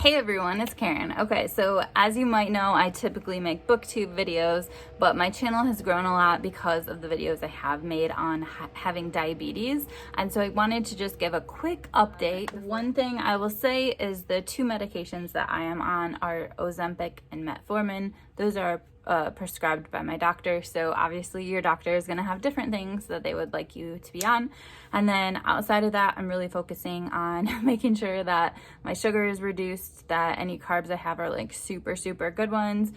Hey everyone, it's Karen. Okay, so as you might know, I typically make booktube videos, but my channel has grown a lot because of the videos I have made on having diabetes, and so I wanted to just give a quick update. One thing I will say is the two medications that I am on are Ozempic and Metformin. Those are prescribed by my doctor, so obviously your doctor is going to have different things that they would like you to be on. And then outside of that, I'm really focusing on making sure that my sugar is reduced, that any carbs I have are like super good ones.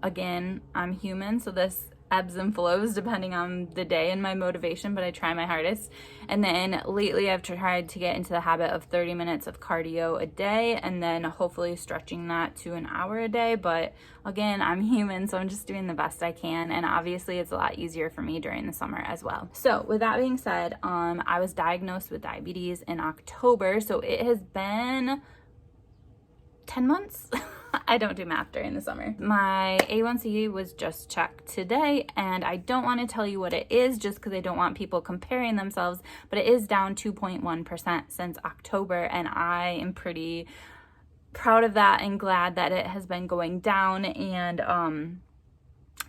Again, I'm human, so this ebbs and flows depending on the day and my motivation, but I try my hardest. And then lately I've tried to get into the habit of 30 minutes of cardio a day, and then hopefully stretching that to an hour a day. But again, I'm human, so I'm just doing the best I can, and obviously it's a lot easier for me during the summer as well. So with that being said, I was diagnosed with diabetes in October, so it has been 10 months. I don't do math during the summer. My A1C was just checked today, and I don't want to tell you what it is just because I don't want people comparing themselves, but it is down 2.1% since October, and I am pretty proud of that and glad that it has been going down. And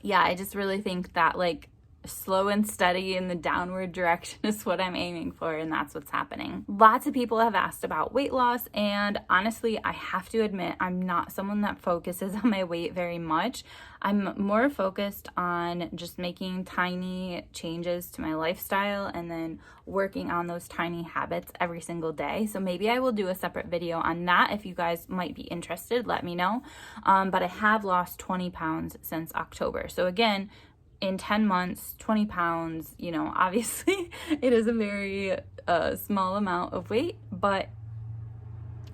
yeah, I just really think that like slow and steady in the downward direction is what I'm aiming for, and that's what's happening. Lots of people have asked about weight loss, and honestly, I have to admit I'm not someone that focuses on my weight very much. I'm more focused on just making tiny changes to my lifestyle and then working on those tiny habits every single day. So maybe I will do a separate video on that. If you guys might be interested, let me know. But I have lost 20 pounds since October. So again, in 10 months, 20 pounds, you know, obviously it is a very small amount of weight, but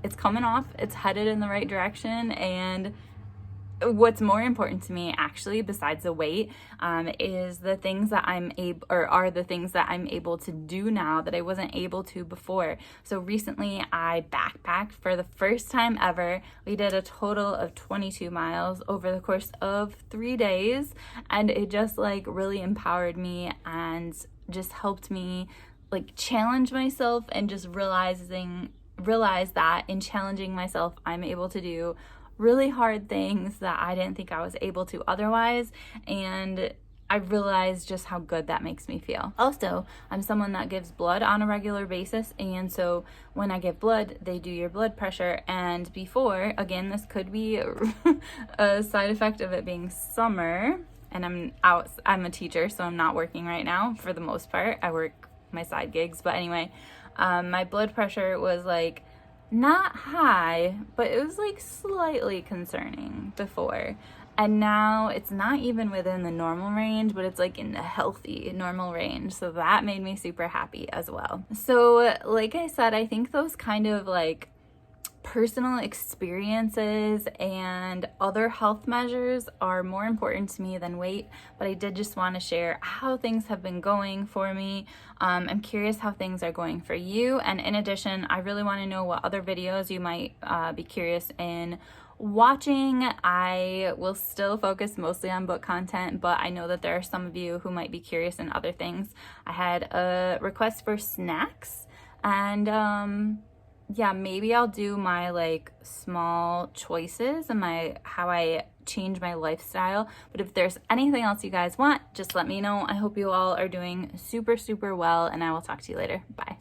it's coming off, it's headed in the right direction. And what's more important to me, actually, besides the weight, is the things that are the things that I'm able to do now that I wasn't able to before. So recently I backpacked for the first time ever. We did a total of 22 miles over the course of 3 days, and it just like really empowered me and just helped me like challenge myself, and just realize that in challenging myself, I'm able to do really hard things that I didn't think I was able to otherwise, and I realized just how good that makes me feel. Also, I'm someone that gives blood on a regular basis, and so when I give blood, they do your blood pressure. And before, again, this could be a side effect of it being summer, and I'm a teacher, so I'm not working right now for the most part. I work my side gigs, but anyway, my blood pressure was like not high, but it was like slightly concerning before, and now it's not even within the normal range, but it's like in the healthy normal range. So that made me super happy as well. So like I said, I think those kind of like personal experiences and other health measures are more important to me than weight, but I did just want to share how things have been going for me. I'm curious how things are going for you, and in addition, I really want to know what other videos you might be curious in watching. I will still focus mostly on book content, but I know that there are some of you who might be curious in other things. I had a request for snacks, and yeah, maybe I'll do my like small choices and how I change my lifestyle. But if there's anything else you guys want, just let me know. I hope you all are doing super well, and I will talk to you later. Bye.